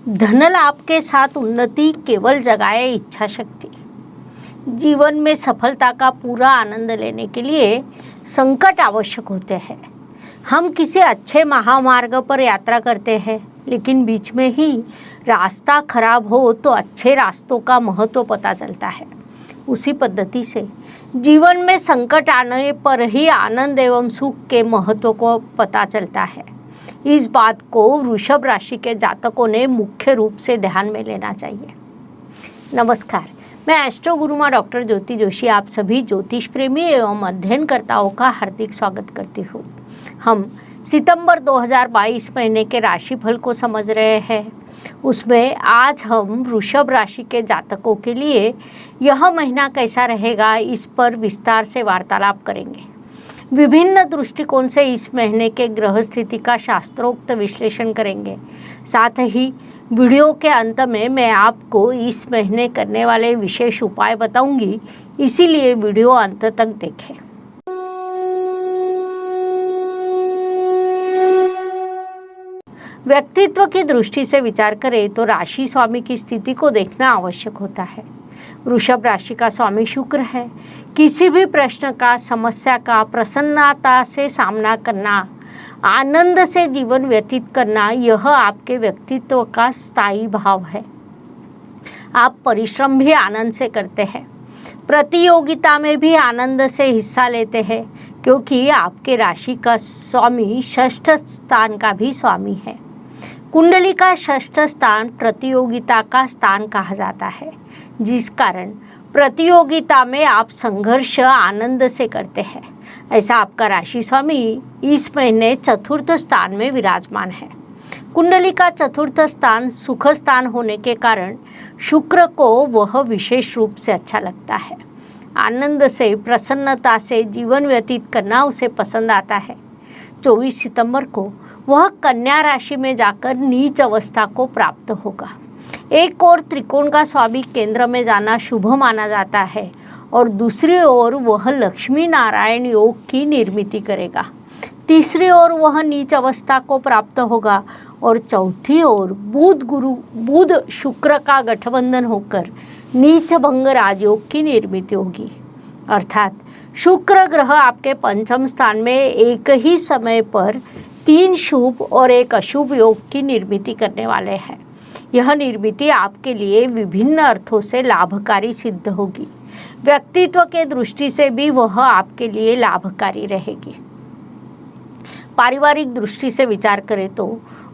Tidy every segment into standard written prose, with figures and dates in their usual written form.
धन लाभ के साथ उन्नति केवल जगाए इच्छा शक्ति। जीवन में सफलता का पूरा आनंद लेने के लिए संकट आवश्यक होते हैं। हम किसी अच्छे महामार्ग पर यात्रा करते हैं, लेकिन बीच में ही रास्ता खराब हो तो अच्छे रास्तों का महत्व पता चलता है। उसी पद्धति से जीवन में संकट आने पर ही आनंद एवं सुख के महत्व को पता चलता है। इस बात को वृषभ राशि के जातकों ने मुख्य रूप से ध्यान में लेना चाहिए। नमस्कार, मैं एस्ट्रो गुरुमा डॉक्टर ज्योति जोशी आप सभी ज्योतिष प्रेमी एवं अध्ययनकर्ताओं का हार्दिक स्वागत करती हूँ। हम सितंबर 2022 महीने के राशिफल को समझ रहे हैं। उसमें आज हम वृषभ राशि के जातकों के लिए यह महीना कैसा रहेगा, इस पर विस्तार से वार्तालाप करेंगे। विभिन्न दृष्टिकोण से इस महीने के ग्रह स्थिति का शास्त्रोक्त विश्लेषण करेंगे। साथ ही वीडियो के अंत में मैं आपको इस महीने करने वाले विशेष उपाय बताऊंगी, इसीलिए वीडियो अंत तक देखें। व्यक्तित्व की दृष्टि से विचार करें तो राशि स्वामी की स्थिति को देखना आवश्यक होता है। वृषभ राशि का स्वामी शुक्र है। किसी भी प्रश्न का, समस्या का प्रसन्नता से सामना करना, आनंद से जीवन व्यतीत करना, यह आपके व्यक्तित्व का स्थायी भाव है। आप परिश्रम भी आनंद से करते हैं, प्रतियोगिता में भी आनंद से हिस्सा लेते हैं, क्योंकि आपके राशि का स्वामी षष्ठ स्थान का भी स्वामी है। कुंडली का षष्ठ स्थान प्रतियोगिता का स्थान कहा जाता है, जिस कारण प्रतियोगिता में आप संघर्ष आनंद से करते हैं। ऐसा आपका राशि स्वामी इस महीने चतुर्थ स्थान में विराजमान है। कुंडली का चतुर्थ स्थान सुख स्थान होने के कारण शुक्र को वह विशेष रूप से अच्छा लगता है। आनंद से, प्रसन्नता से जीवन व्यतीत करना उसे पसंद आता है। 24 सितंबर को वह कन्या राशि में जाकर नीच अवस्था को प्राप्त होगा। एक ओर त्रिकोण का स्वामी केंद्र में जाना शुभ माना जाता है और दूसरी ओर वह लक्ष्मी नारायण योग की निर्मिति करेगा। तीसरी ओर वह नीच अवस्था को प्राप्त होगा और चौथी ओर बुध शुक्र का गठबंधन होकर नीच भंग राजयोग की निर्मिति होगी। अर्थात शुक्र ग्रह आपके पंचम स्थान में एक ही समय पर 3 शुभ और 1 अशुभ योग की निर्मिति करने वाले हैं। यह निर्मिति आपके लिए विभिन्न अर्थों से लाभकारी सिद्ध होगी। व्यक्तित्व के दृष्टि से भी वह आपके लिए लाभकारी रहेगी। पारिवारिक दृष्टि से विचार करें तो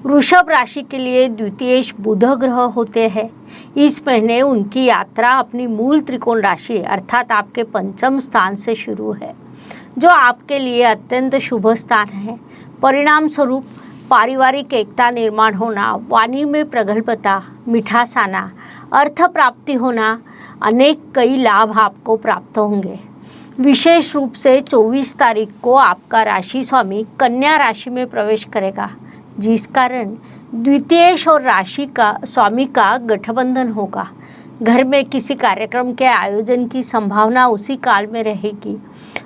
वृषभ राशि के लिए द्वितीयेश बुध ग्रह होते हैं। इस महीने उनकी यात्रा अपनी मूल त्रिकोण राशि अर्थात आपके पंचम स्थान से शुरू है, जो आपके लिए अत्यंत शुभ स्थान है। परिणाम स्वरूप पारिवारिक एकता निर्माण होना, वाणी में प्रगल्भता, मिठास आना, अर्थ प्राप्ति होना, कई लाभ आपको प्राप्त होंगे। विशेष रूप से 24 तारीख को आपका राशि स्वामी कन्या राशि में प्रवेश करेगा, जिस कारण द्वितीयेश और राशि का स्वामी का गठबंधन होगा। घर में किसी कार्यक्रम के आयोजन की संभावना उसी काल में रहेगी।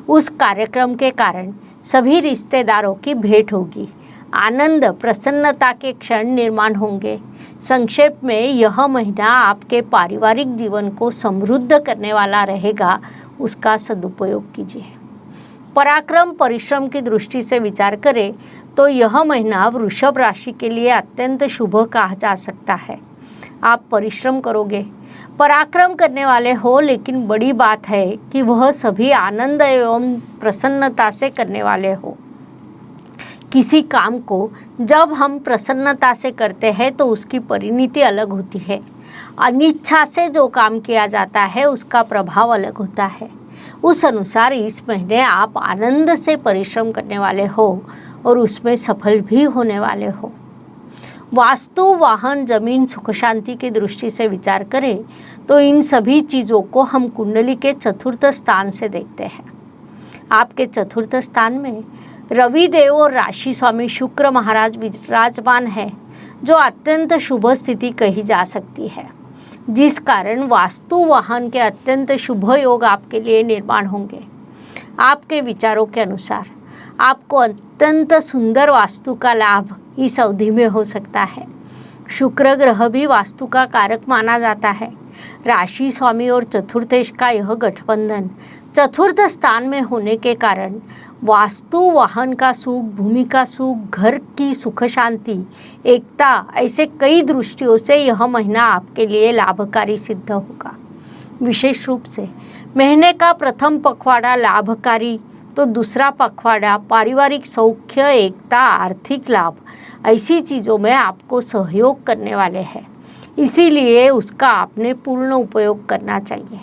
उस कार्यक्रम के कारण सभी रिश्तेदारों की भेंट होगी। आनंद, प्रसन्नता के क्षण निर्माण होंगे। संक्षेप में यह महीना आपके पारिवारिक जीवन को समृद्ध करने वाला रहेगा, उसका सदुपयोग कीजिए। पराक्रम, परिश्रम की दृष्टि से विचार करें तो यह महीना वृषभ राशि के लिए अत्यंत शुभ कहा जा सकता है। आप परिश्रम करोगे, पराक्रम करने वाले हो, लेकिन बड़ी बात है कि वह सभी आनंद एवं प्रसन्नता से करने वाले हो। किसी काम को जब हम प्रसन्नता से करते हैं तो उसकी परिणति अलग होती है। अनिच्छा से जो काम किया जाता है उसका प्रभाव अलग होता है। उस अनुसार इस महीने आप आनंद से परिश्रम करने वाले हो और उसमें सफल भी होने वाले हो। वास्तु, वाहन, जमीन, सुख शांति की दृष्टि से विचार करें तो इन सभी चीज़ों को हम कुंडली के चतुर्थ स्थान से देखते हैं। आपके चतुर्थ स्थान में रवि देव और राशि स्वामी शुक्र महाराज विराजमान है, जो अत्यंत शुभ स्थिति कही जा सकती है, जिस कारण वास्तु, वाहन के अत्यंत शुभ योग आपके लिए निर्माण होंगे। आपके विचारों के अनुसार आपको अत्यंत सुंदर वास्तु का लाभ इस अवधि में हो सकता है। शुक्र ग्रह भी वास्तु का कारक माना जाता है। राशि स्वामी और चतुर्थेश का यह गठबंधन चतुर्थ स्थान में होने के कारण वास्तु वाहन का सुख, भूमि का सुख, घर की सुख शांति, एकता, ऐसे कई दृष्टियों से यह महीना आपके लिए लाभकारी सिद्ध होगा। विशेष रूप से महीने का प्रथम पखवाड़ा लाभकारी, तो दूसरा पखवाड़ा पारिवारिक सौख्य, एकता, आर्थिक लाभ, ऐसी चीज़ों में आपको सहयोग करने वाले हैं। इसीलिए उसका आपने पूर्ण उपयोग करना चाहिए।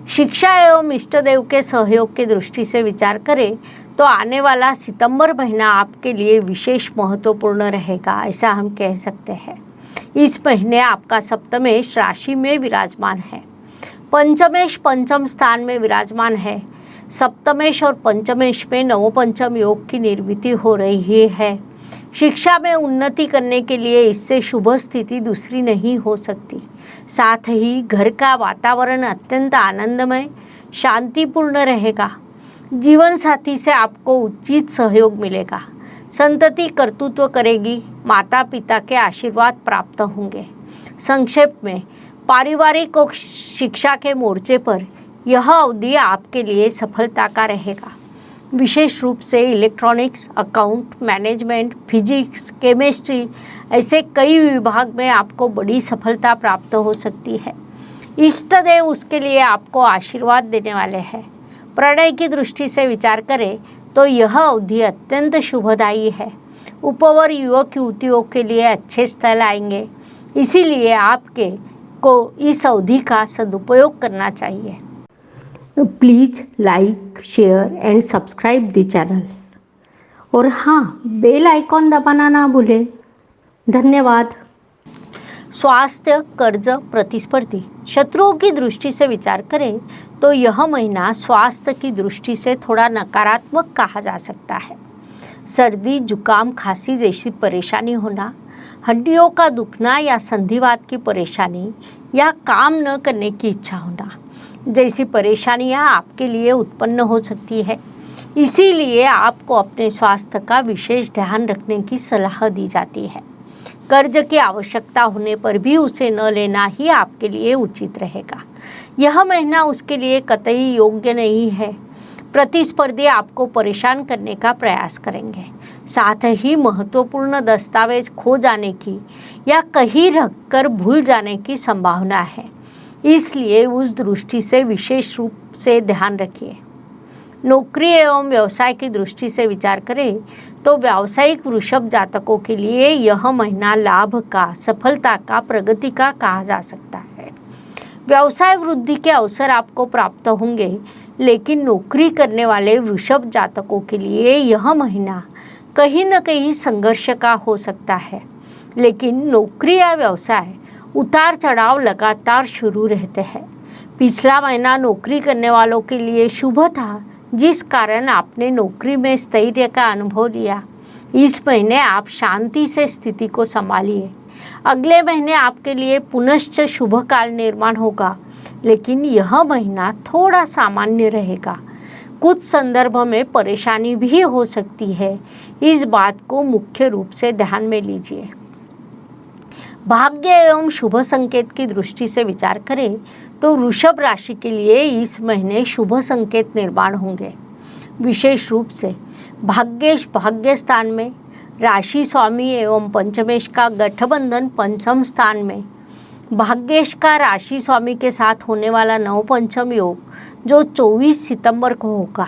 शिक्षा एवं इष्ट देव के सहयोग की दृष्टि से विचार करें तो आने वाला सितंबर महीना आपके लिए विशेष महत्वपूर्ण रहेगा, ऐसा हम कह सकते हैं। इस महीने आपका सप्तमेश राशि में विराजमान है, पंचमेश पंचम स्थान में विराजमान है। सप्तमेश और पंचमेश में नवपंचम योग की निर्मिति हो रही है। शिक्षा में उन्नति करने के लिए इससे शुभ स्थिति दूसरी नहीं हो सकती। साथ ही घर का वातावरण अत्यंत आनंदमय, शांतिपूर्ण रहेगा। जीवन साथी से आपको उचित सहयोग मिलेगा। संतति कर्तृत्व करेगी, माता पिता के आशीर्वाद प्राप्त होंगे। संक्षेप में पारिवारिक और शिक्षा के मोर्चे पर यह अवधि आपके लिए सफलता का रहेगा। विशेष रूप से electronics, account, management, physics, chemistry, ऐसे कई विभाग में आपको बड़ी सफलता प्राप्त हो सकती है। इष्ट देव उसके लिए आपको आशीर्वाद देने वाले हैं। प्रणय की दृष्टि से विचार करें तो यह अवधि अत्यंत शुभदायी है। उपवर युवक युवतियों के लिए अच्छे स्थल आएंगे, इसीलिए आपके को इस अवधि का सदुपयोग करना चाहिए। Please like, share and subscribe the channel, और हाँ, बेल आइकॉन दबाना ना भूलें। धन्यवाद। स्वास्थ्य, कर्ज, प्रतिस्पर्धी, शत्रुओं की दृष्टि से विचार करें तो यह महीना स्वास्थ्य की दृष्टि से थोड़ा नकारात्मक कहा जा सकता है। सर्दी, जुकाम, खांसी जैसी परेशानी होना, हड्डियों का दुखना या संधिवात की परेशानी या काम न करने की इच्छा होना जैसी परेशानियां आपके लिए उत्पन्न हो सकती है। इसीलिए आपको अपने स्वास्थ्य का विशेष ध्यान रखने की सलाह दी जाती है। कर्ज की आवश्यकता होने पर भी उसे न लेना ही आपके लिए उचित रहेगा। यह महीना उसके लिए कतई योग्य नहीं है। प्रतिस्पर्धी आपको परेशान करने का प्रयास करेंगे। साथ ही महत्वपूर्ण दस्तावेज खो जाने की या कहीं रखकर भूल जाने की संभावना है, इसलिए उस दृष्टि से विशेष रूप से ध्यान रखिए। नौकरी एवं व्यवसाय की दृष्टि से विचार करें तो व्यावसायिक वृषभ जातकों के लिए यह महीना लाभ का, सफलता का, प्रगति का कहा जा सकता है। व्यवसाय वृद्धि के अवसर आपको प्राप्त होंगे, लेकिन नौकरी करने वाले वृषभ जातकों के लिए यह महीना कहीं न कहीं संघर्ष का हो सकता है। लेकिन नौकरी या व्यवसाय उतार चढ़ाव लगातार शुरू रहते हैं। पिछला महीना नौकरी करने वालों के लिए शुभ था, जिस कारण आपने नौकरी में स्थैर्य का अनुभव लिया। इस महीने आप शांति से स्थिति को संभालिए। अगले महीने आपके लिए पुनश्च शुभ काल निर्माण होगा, लेकिन यह महीना थोड़ा सामान्य रहेगा। कुछ संदर्भ में परेशानी भी हो सकती है, इस बात को मुख्य रूप से ध्यान में लीजिए। भाग्य एवं शुभ संकेत की दृष्टि से विचार करें तो वृषभ राशि के लिए इस महीने शुभ संकेत निर्माण होंगे। विशेष रूप से भाग्येश भाग्य स्थान में, राशि स्वामी एवं पंचमेश का गठबंधन पंचम स्थान में, भाग्येश का राशि स्वामी के साथ होने वाला नवपंचम योग जो 24 सितंबर को होगा।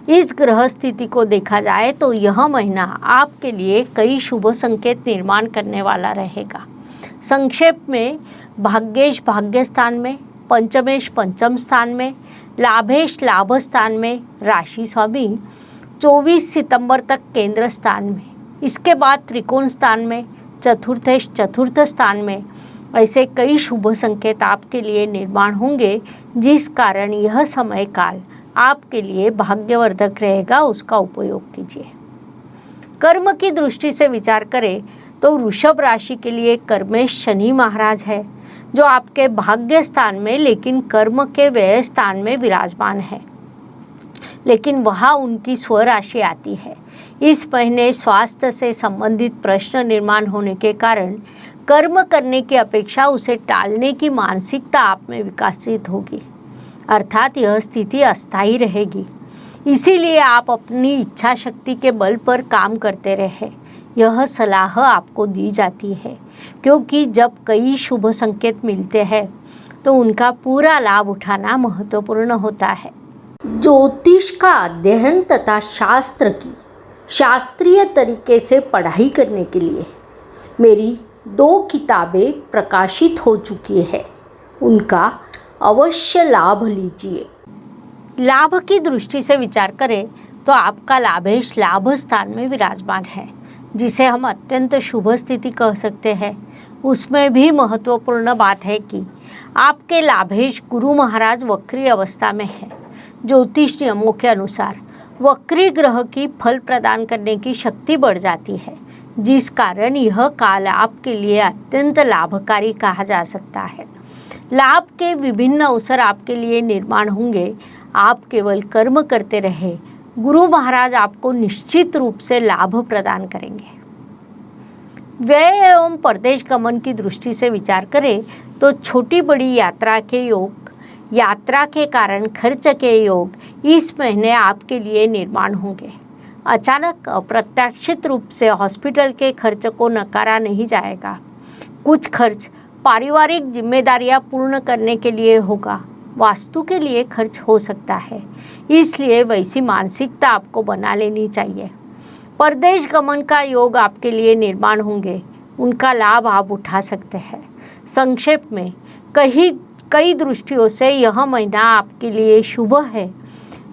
इस ग्रह स्थिति को देखा जाए तो यह महीना आपके लिए कई शुभ संकेत निर्माण करने वाला रहेगा। संक्षेप में भाग्येश भाग्य स्थान में, पंचमेश पंचम स्थान में, लाभेश लाभ स्थान में, राशि स्वामी 24 सितंबर तक केंद्र स्थान में, इसके बाद त्रिकोण स्थान में, चतुर्थेश चतुर्थ स्थान में, ऐसे कई शुभ संकेत आपके लिए निर्माण होंगे, जिस कारण यह समय काल आपके लिए भाग्यवर्धक रहेगा। उसका उपयोग कीजिए। कर्म की दृष्टि से विचार करें तो वृषभ राशि के लिए कर्मेश शनि महाराज है, जो आपके भाग्य स्थान में लेकिन कर्म के व्यय स्थान में विराजमान है, लेकिन वहाँ उनकी स्वराशि आती है। इस महीने स्वास्थ्य से संबंधित प्रश्न निर्माण होने के कारण कर्म करने की अपेक्षा उसे टालने की मानसिकता आप में विकसित होगी, अर्थात यह स्थिति अस्थायी रहेगी। इसीलिए आप अपनी इच्छा शक्ति के बल पर काम करते रहे, यह सलाह आपको दी जाती है, क्योंकि जब कई शुभ संकेत मिलते हैं तो उनका पूरा लाभ उठाना महत्वपूर्ण होता है। ज्योतिष का अध्ययन तथा शास्त्र की शास्त्रीय तरीके से पढ़ाई करने के लिए मेरी 2 किताबें प्रकाशित हो चुकी है, उनका अवश्य लाभ लीजिए। लाभ की दृष्टि से विचार करें तो आपका लाभेश लाभ स्थान में विराजमान है, जिसे हम अत्यंत शुभ स्थिति कह सकते हैं। उसमें भी महत्वपूर्ण बात है कि आपके लाभेश गुरु महाराज वक्री अवस्था में है। ज्योतिष नियमों के अनुसार वक्री ग्रह की फल प्रदान करने की शक्ति बढ़ जाती है, जिस कारण यह काल आपके लिए अत्यंत लाभकारी कहा जा सकता है। लाभ के विभिन्न अवसर आपके लिए निर्माण होंगे। आप केवल कर्म करते रहे, गुरु महाराज आपको निश्चित रूप से लाभ प्रदान करेंगे। व्यय एवं परदेश गमन की दृष्टि से विचार करें तो छोटी बड़ी यात्रा के योग, यात्रा के कारण खर्च के योग इस महीने आपके लिए निर्माण होंगे। अचानक अप्रत्याशित रूप से हॉस्पिटल के खर्च को नकारा नहीं जाएगा। कुछ खर्च पारिवारिक जिम्मेदारियां पूर्ण करने के लिए होगा, वास्तु के लिए खर्च हो सकता है, इसलिए वैसी मानसिकता आपको बना लेनी चाहिए। परदेश गमन का योग आपके लिए निर्माण होंगे, उनका लाभ आप उठा सकते हैं। संक्षेप में कई दृष्टियों से यह महीना आपके लिए शुभ है,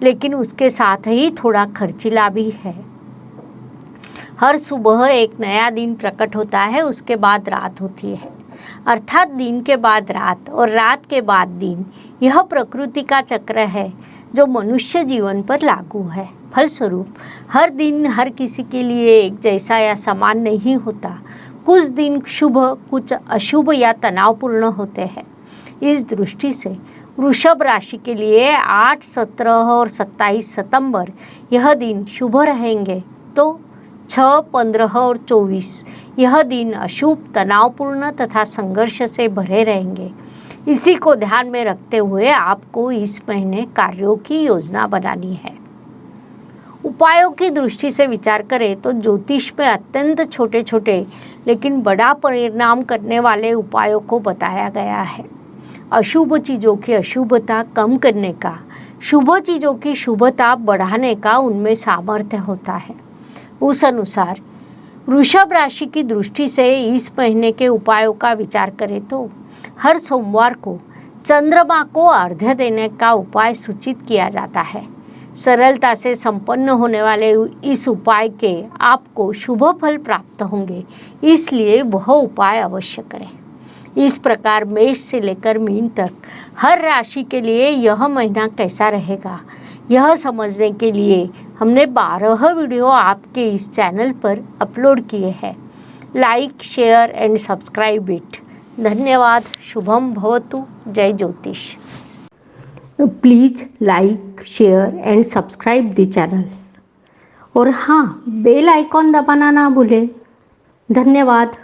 लेकिन उसके साथ ही थोड़ा खर्चीला भी है। हर सुबह एक नया दिन प्रकट होता है, उसके बाद रात होती है, अर्थात दिन के बाद रात और रात के बाद दिन। यह प्रकृति का चक्र है जो मनुष्य जीवन पर लागू है। फलस्वरूप हर दिन हर किसी के लिए एक जैसा या समान नहीं होता। कुछ दिन शुभ, कुछ अशुभ या तनावपूर्ण होते हैं। इस दृष्टि से वृषभ राशि के लिए 8, 17 और 27 सितंबर यह दिन शुभ रहेंगे, तो 6, 15 और 24 यह दिन अशुभ, तनावपूर्ण तथा संघर्ष से भरे रहेंगे। इसी को ध्यान में रखते हुए आपको इस महीने कार्यों की योजना बनानी है। उपायों की दृष्टि से विचार करें तो ज्योतिष में अत्यंत छोटे छोटे लेकिन बड़ा परिणाम करने वाले उपायों को बताया गया है। अशुभ चीज़ों की अशुभता कम करने का, शुभ चीज़ों की शुभता बढ़ाने का उनमें सामर्थ्य होता है। उस अनुसार वृषभ राशि की दृष्टि से इस महीने के उपायों का विचार करें तो हर सोमवार को चंद्रमा को अर्घ्य देने का उपाय सूचित किया जाता है। सरलता से संपन्न होने वाले इस उपाय के आपको शुभ फल प्राप्त होंगे, इसलिए वह उपाय अवश्य करें। इस प्रकार मेष से लेकर मीन तक हर राशि के लिए यह महीना कैसा रहेगा, यह समझने के लिए हमने 12 वीडियो आपके इस चैनल पर अपलोड किए हैं। Like, share and subscribe it. धन्यवाद। शुभम भवतु। जय ज्योतिष। Please like, share and subscribe the channel, और हाँ, बेल आइकॉन दबाना ना भूलें। धन्यवाद।